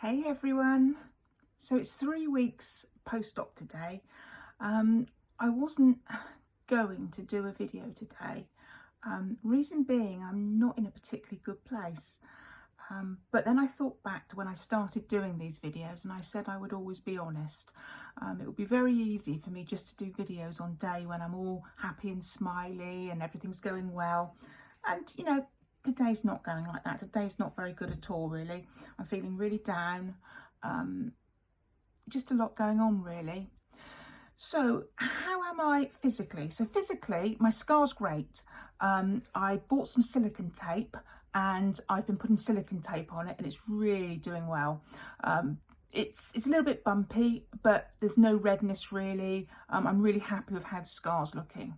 Hey everyone. So it's 3 weeks post-op today. I wasn't going to do a video today. Reason being, I'm not in a particularly good place. But then I thought back to when I started doing these videos and I said I would always be honest. It would be very easy for me just to do videos on day when I'm all happy and smiley and everything's going well. And today's not going like that. Today's not very good at all, really. I'm feeling really down. Just a lot going on, really. So how am I physically? So physically, my scar's great. I bought some silicone tape and I've been putting silicone tape on it and it's really doing well. It's a little bit bumpy, but there's no redness really. I'm really happy with how the scar's looking.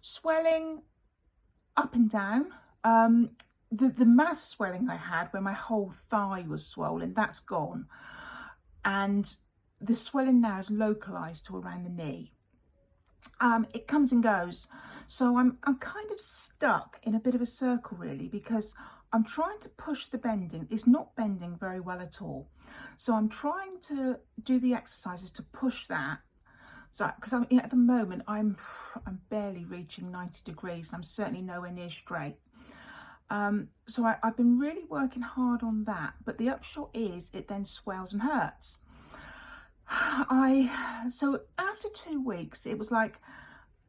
Swelling up and down. The mass swelling I had where my whole thigh was swollen, that's gone. And the swelling now is localised to around the knee. It comes and goes. So I'm kind of stuck in a bit of a circle really, because I'm trying to push the bending. It's not bending very well at all. So I'm trying to do the exercises to push that. So, because at the moment I'm barely reaching 90 degrees and I'm certainly nowhere near straight. So I've been really working hard on that, but the upshot is it then swells and hurts. So after 2 weeks, it was like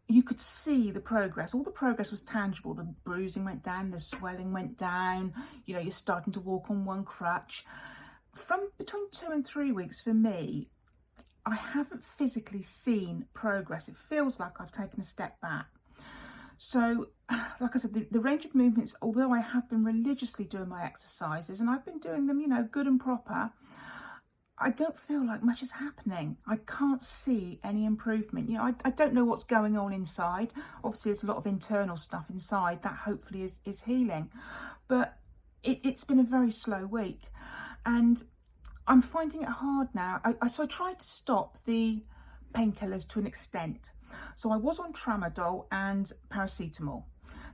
you could see the progress. All the progress was tangible. The bruising went down, the swelling went down, you're starting to walk on one crutch. From between 2 and 3 weeks for me, I haven't physically seen progress. It feels like I've taken a step back. So, like I said, the range of movements, although I have been religiously doing my exercises and I've been doing them, good and proper, I don't feel like much is happening. I can't see any improvement. I don't know what's going on inside. Obviously, there's a lot of internal stuff inside that hopefully is healing. But it's been a very slow week. And I'm finding it hard now. So I tried to stop the painkillers to an extent. So I was on tramadol and paracetamol.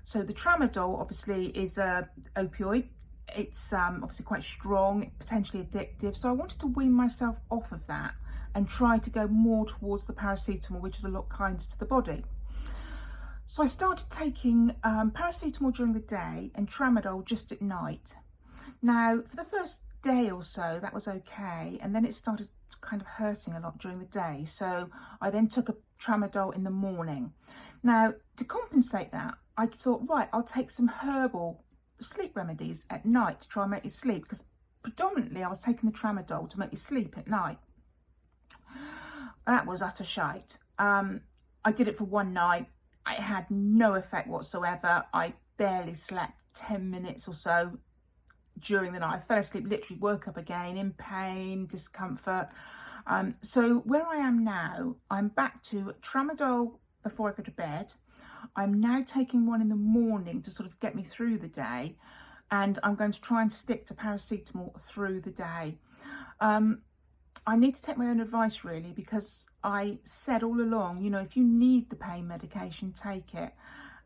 So the tramadol obviously is a opioid. It's obviously quite strong, potentially addictive. So I wanted to wean myself off of that and try to go more towards the paracetamol, which is a lot kinder to the body. So I started taking paracetamol during the day and tramadol just at night. Now, for the first day or so, that was okay. And then it started kind of hurting a lot during the day. So I then took a tramadol in the morning. Now, to compensate that, I thought, right, I'll take some herbal sleep remedies at night to try and make me sleep, because predominantly I was taking the tramadol to make me sleep at night. That was utter shite. I did it for one night. It had no effect whatsoever. I barely slept 10 minutes or so during the night. I fell asleep, literally woke up again in pain, discomfort. So where I am now, I'm back to tramadol before I go to bed. I'm now taking one in the morning to sort of get me through the day, and I'm going to try and stick to paracetamol through the day. I need to take my own advice really, because I said all along, if you need the pain medication, take it.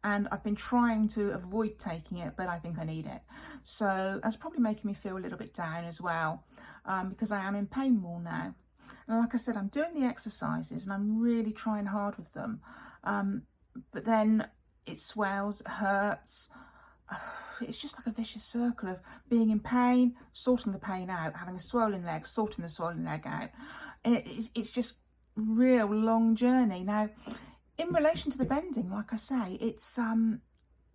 And I've been trying to avoid taking it, but I think I need it. So that's probably making me feel a little bit down as well, because I am in pain more now. And like I said, I'm doing the exercises and I'm really trying hard with them. But then it swells, hurts. It's just like a vicious circle of being in pain, sorting the pain out, having a swollen leg, sorting the swollen leg out. It's just real long journey. Now, in relation to the bending, like I say, it's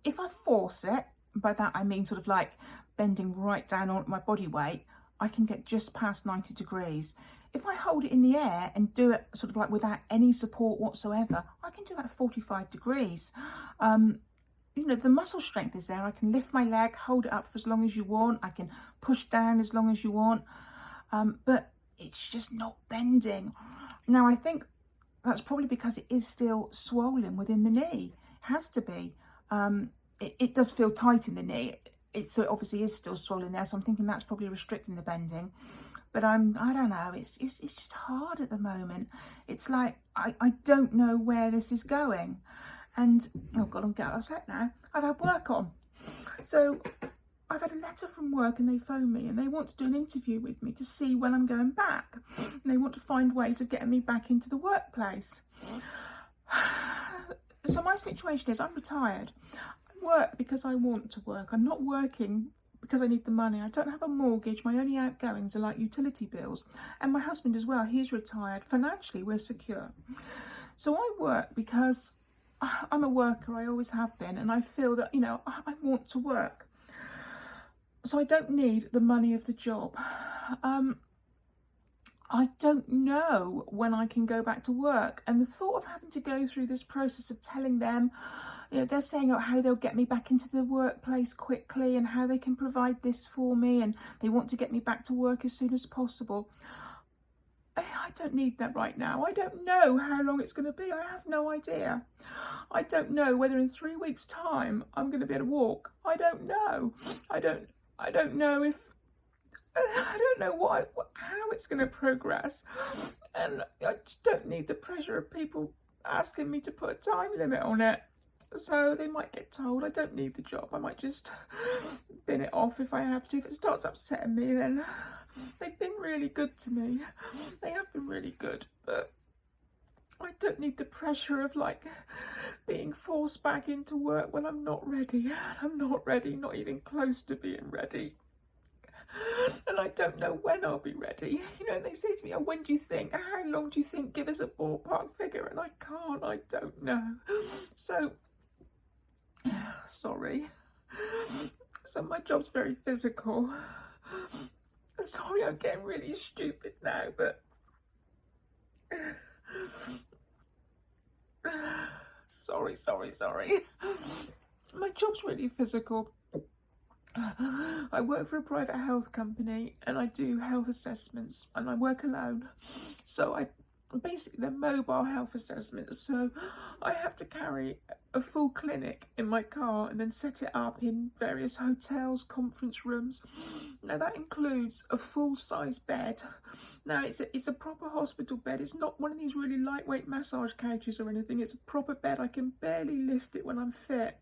if I force it, by that I mean sort of like bending right down on my body weight, I can get just past 90 degrees. If I hold it in the air and do it sort of like without any support whatsoever, I can do about 45 degrees. The muscle strength is there. I can lift my leg, hold it up for as long as you want. I can push down as long as you want. But it's just not bending. Now, I think that's probably because it is still swollen within the knee. It has to be. It does feel tight in the knee. So it obviously is still swollen there. So I'm thinking that's probably restricting the bending. But I don't know, it's just hard at the moment. It's like, I don't know where this is going. And, oh God, I'm getting upset now. I've had work on. So I've had a letter letter from work and they phone me and they want to do an interview with me to see when I'm going back. And they want to find ways of getting me back into the workplace. So my situation is I'm retired. I work because I want to work. I'm not working because I need the money. I don't have a mortgage. My only outgoings are like utility bills. And my husband as well, he's retired. Financially, we're secure. So I work because I'm a worker. I always have been. And I feel that, I want to work. So I don't need the money of the job. I don't know when I can go back to work. And the thought of having to go through this process of telling them, they're saying how they'll get me back into the workplace quickly and how they can provide this for me and they want to get me back to work as soon as possible. I don't need that right now. I don't know how long it's going to be. I have no idea. I don't know whether in 3 weeks' time I'm going to be able to walk. I don't know. I don't know if... I don't know how it's going to progress. And I just don't need the pressure of people asking me to put a time limit on it. So they might get told I don't need the job. I might just bin it off if I have to. If it starts upsetting me, then they've been really good to me. They have been really good. But I don't need the pressure of being forced back into work when I'm not ready. I'm not ready, not even close to being ready. And I don't know when I'll be ready. They say to me, when do you think? How long do you think? Give us a ballpark figure. And I can't. I don't know. So, sorry. So my job's very physical. Sorry, I'm getting really stupid now, but... Sorry. My job's really physical. I work for a private health company and I do health assessments and I work alone. So basically they're mobile health assessments. So I have to carry a full clinic in my car and then set it up in various hotels, conference rooms. Now that includes a full-size bed. Now it's a proper hospital bed. It's not one of these really lightweight massage couches or anything. It's a proper bed. I can barely lift it when I'm fit.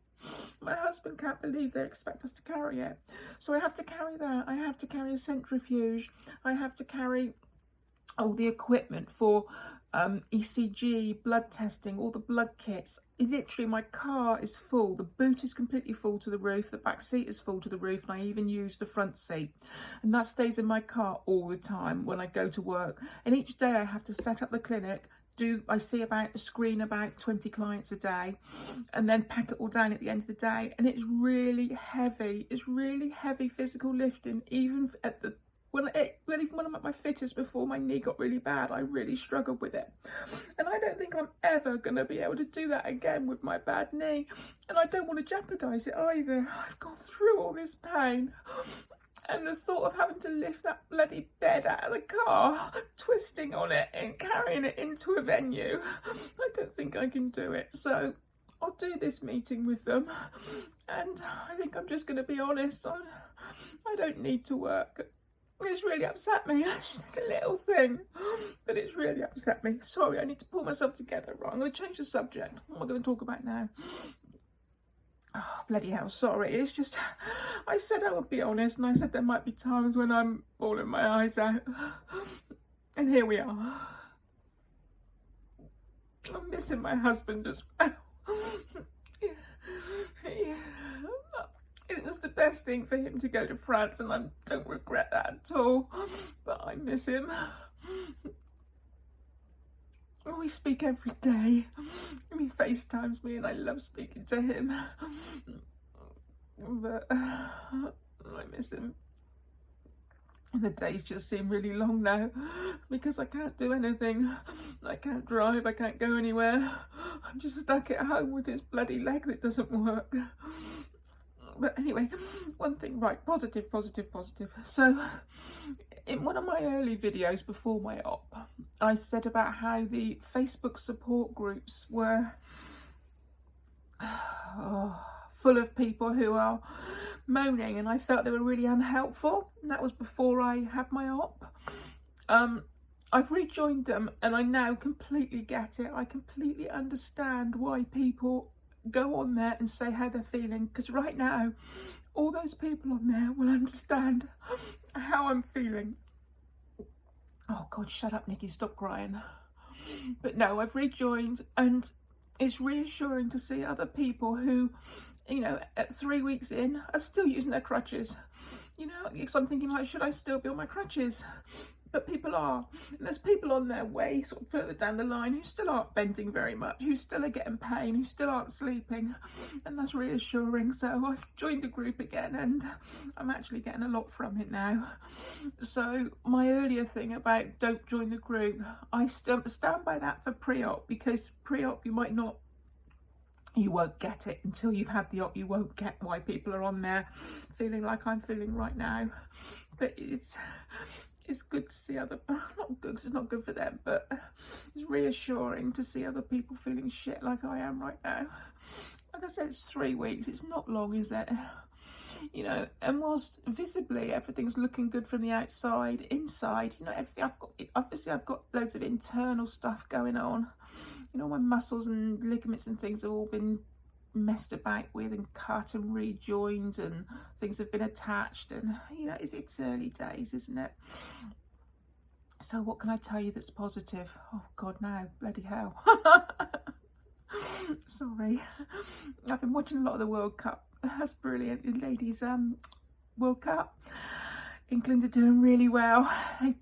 My husband can't believe they expect us to carry it. So I have to carry that. I have to carry a centrifuge. I have to carry all the equipment for ECG, blood testing, all the blood kits. Literally, my car is full. The boot is completely full to the roof. The back seat is full to the roof. And I even use the front seat. And that stays in my car all the time when I go to work. And each day I have to set up the clinic. I screen about 20 clients a day and then pack it all down at the end of the day. And it's really heavy. It's really heavy physical lifting. Even when I'm at my fittest before my knee got really bad, I really struggled with it. And I don't think I'm ever going to be able to do that again with my bad knee. And I don't want to jeopardise it either. I've gone through all this pain. And the thought of having to lift that bloody bed out of the car, twisting on it and carrying it into a venue, I don't think I can do it. So I'll do this meeting with them. And I think I'm just going to be honest. I don't need to work. It's really upset me. It's just a little thing, but it's really upset me. Sorry, I need to pull myself together. Right, I'm going to change the subject. What am I going to talk about now? Oh, bloody hell, sorry. It's just, I said I would be honest, and I said there might be times when I'm bawling my eyes out. And here we are. I'm missing my husband as well. It was the best thing for him to go to France, and I don't regret that at all. But I miss him. We speak every day. He FaceTimes me and I love speaking to him. But I miss him. And the days just seem really long now because I can't do anything. I can't drive, I can't go anywhere. I'm just stuck at home with this bloody leg that doesn't work. But anyway, one thing, right, positive. So, in one of my early videos before my op, I said about how the Facebook support groups were full of people who are moaning, and I felt they were really unhelpful. And that was before I had my op. I've rejoined them, and I now completely get it. I completely understand why people go on there and say how they're feeling, because right now all those people on there will understand how I'm feeling. Oh God, shut up, Nikki, stop crying. But no, I've rejoined, and it's reassuring to see other people who, you know, at 3 weeks in are still using their crutches. You know, because I'm thinking, like, should I still be on my crutches? But people are. And there's people on their way sort of further down the line who still aren't bending very much, who still are getting pain, who still aren't sleeping. And that's reassuring. So I've joined the group again, and I'm actually getting a lot from it now. So my earlier thing about don't join the group, I still stand by that for pre-op, because pre-op you won't get it until you've had the op. You won't get why people are on there feeling like I'm feeling right now. But it's good to see other, not good because it's not good for them, but it's reassuring to see other people feeling shit like I am right now. Like I said, it's 3 weeks. It's not long, is it? You know, and whilst visibly everything's looking good from the outside, inside, you know, everything I've got loads of internal stuff going on. You know, my muscles and ligaments and things have all been messed about with and cut and rejoined, and things have been attached, and you know, it's early days, isn't it? So what can I tell you that's positive? Oh God, no, bloody hell. Sorry, I've been watching a lot of the World Cup. That's brilliant. The ladies World Cup, England are doing really well.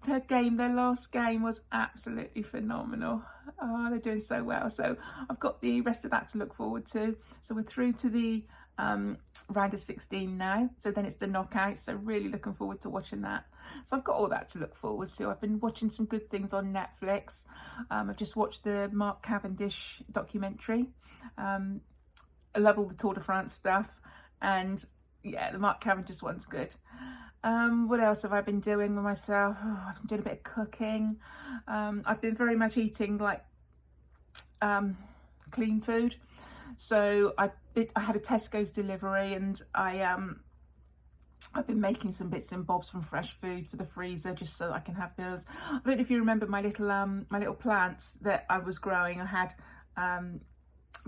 Their last game was absolutely phenomenal. Oh, they're doing so well. So I've got the rest of that to look forward to. So we're through to the round of 16 now. So then it's the knockout. So really looking forward to watching that. So I've got all that to look forward to. I've been watching some good things on Netflix. I've just watched the Mark Cavendish documentary. I love all the Tour de France stuff. And yeah, the Mark Cavendish one's good. What else have I been doing with myself? Oh, I've been doing a bit of cooking. I've been very much eating like clean food. So I had a Tesco's delivery, and I've been making some bits and bobs from fresh food for the freezer, just so I can have meals. I don't know if you remember my little plants that I was growing. I had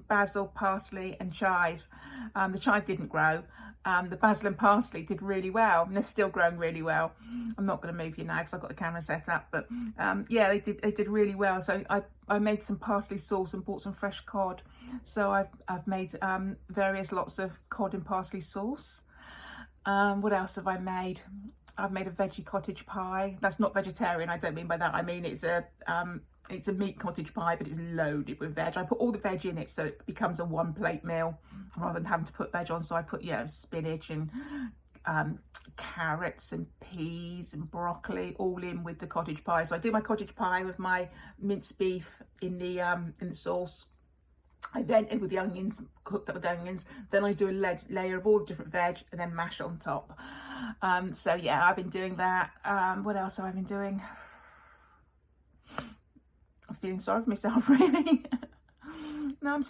basil, parsley and chive. The chive didn't grow. The basil and parsley did really well, and they're still growing really well. I'm not going to move you now because I've got the camera set up, but yeah, they did really well. So I made some parsley sauce and bought some fresh cod. So I've made various lots of cod and parsley sauce. What else have I made? I've made a veggie cottage pie. That's not vegetarian, I don't mean by that. I mean it's a meat cottage pie, but it's loaded with veg. I put all the veg in it so it becomes a one plate meal rather than having to put veg on. So I put, yeah, spinach and carrots and peas and broccoli all in with the cottage pie. So I do my cottage pie with my minced beef in the sauce. I then, with the onions, cooked up with the onions, then I do a layer of all the different veg and then mash on top. So yeah, I've been doing that. What else have I been doing? I'm feeling sorry for myself, really. No, I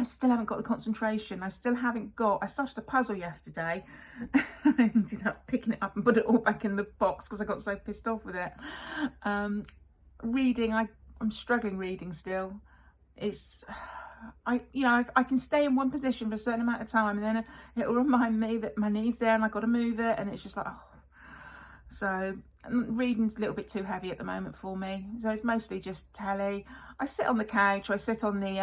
still haven't got the concentration. I started a puzzle yesterday. I ended up picking it up and put it all back in the box because I got so pissed off with it. Reading, I'm struggling reading still. I can stay in one position for a certain amount of time, and then it'll remind me that my knee's there and I've got to move it, and it's just like, oh. So reading's a little bit too heavy at the moment for me. So it's mostly just telly. I sit on the couch, I sit on the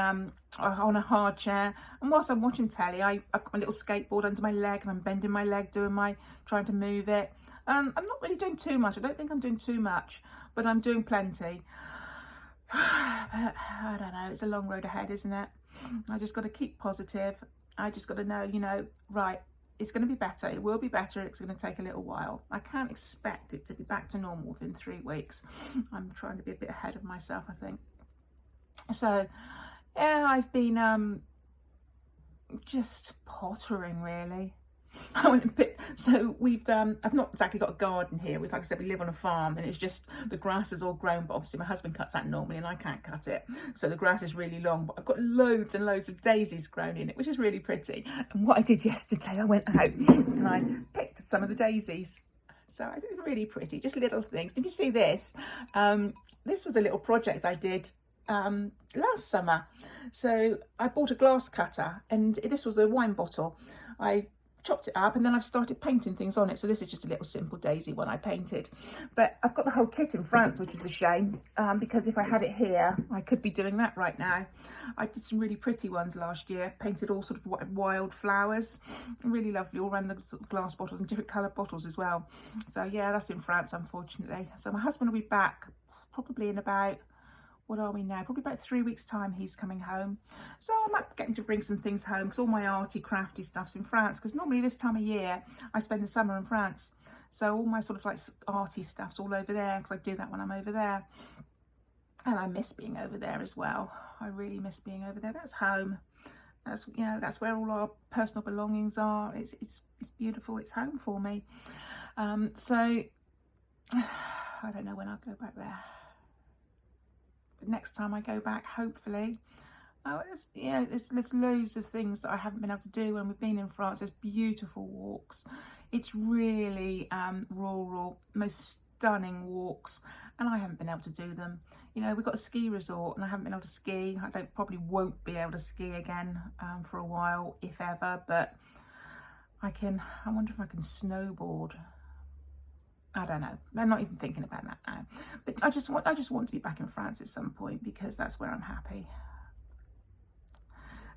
on a hard chair, and whilst I'm watching telly, I've got my little skateboard under my leg, and I'm bending my leg, trying to move it. I'm not really doing too much. I don't think I'm doing too much, but I'm doing plenty. I don't know, it's a long road ahead, isn't it? I just got to keep positive. I just got to know, right, it's going to be better. It will be better. It's going to take a little while. I can't expect it to be back to normal within 3 weeks. I'm trying to be a bit ahead of myself, I think. So yeah, I've been just pottering, really. I went and so I've not exactly got a garden here. Like I said, we live on a farm, and it's just the grass is all grown, but obviously my husband cuts that normally and I can't cut it, so the grass is really long, but I've got loads and loads of daisies grown in it, which is really pretty. And what I did yesterday, I went out and I picked some of the daisies. So I did really pretty, just little things. Did you see this? This was a little project I did last summer. So I bought a glass cutter, and this was a wine bottle. I chopped it up and then I've started painting things on it. So this is just a little simple daisy one I painted, but I've got the whole kit in France, which is a shame, because if I had it here I could be doing that right now. I did some really pretty ones last year, painted all sort of wild flowers, really lovely, all around the sort of glass bottles and different coloured bottles as well. So yeah, that's in France, unfortunately. So my husband will be back probably in about, what are we now? Probably about 3 weeks' time he's coming home. So I might get him to bring some things home, because all my arty, crafty stuff's in France, because normally this time of year I spend the summer in France. So all my sort of like arty stuff's all over there, because I do that when I'm over there. And I miss being over there as well. I really miss being over there. That's home. That's, you know, that's where all our personal belongings are. It's beautiful. It's home for me. So I don't know when I'll go back there. Next time I go back, hopefully. There's loads of things that I haven't been able to do when we've been in France. There's beautiful walks. It's really rural, most stunning walks, and I haven't been able to do them. You know, we've got a ski resort and I haven't been able to ski. Probably won't be able to ski again for a while, if ever, but I wonder if I can snowboard. I don't know. I'm not even thinking about that now. But I just want to be back in France at some point, because that's where I'm happy.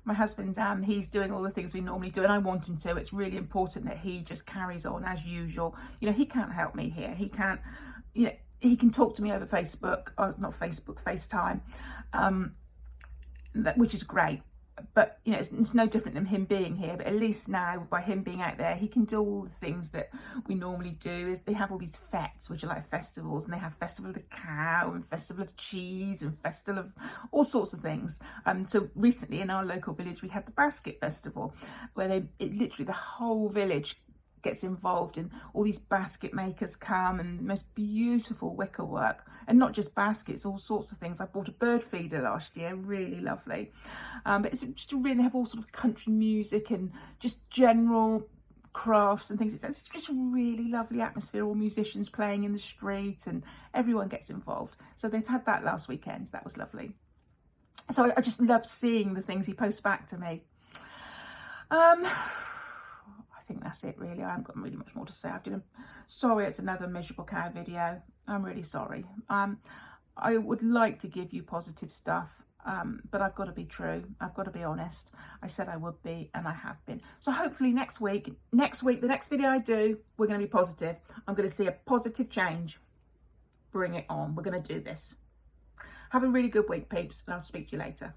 My husband, he's doing all the things we normally do, and I want him to. It's really important that he just carries on as usual. You know, he can't help me here. He can't, you know, he can talk to me over Facebook, or not Facebook, FaceTime, which is great. But, you know, it's no different than him being here. But at least now, by him being out there, he can do all the things that we normally do. Is they have all these fetes, which are like festivals, and they have Festival of the Cow and Festival of Cheese and Festival of all sorts of things. So recently in our local village, we had the Basket Festival, where literally the whole village gets involved, and all these basket makers come, and the most beautiful wicker work, and not just baskets, all sorts of things. I bought a bird feeder last year, really lovely. But it's just really, they have all sort of country music and just general crafts and things. It's just a really lovely atmosphere, all musicians playing in the street, and everyone gets involved. So they've had that last weekend. That was lovely. So I just love seeing the things he posts back to me. I think that's it really. I haven't got really much more to say. Sorry, it's another miserable cow video. I'm really sorry. I would like to give you positive stuff, but I've got to be true. I've got to be honest. I said I would be, and I have been. So hopefully next week, the next video I do, we're going to be positive. I'm going to see a positive change. Bring it on. We're going to do this. Have a really good week, peeps, and I'll speak to you later.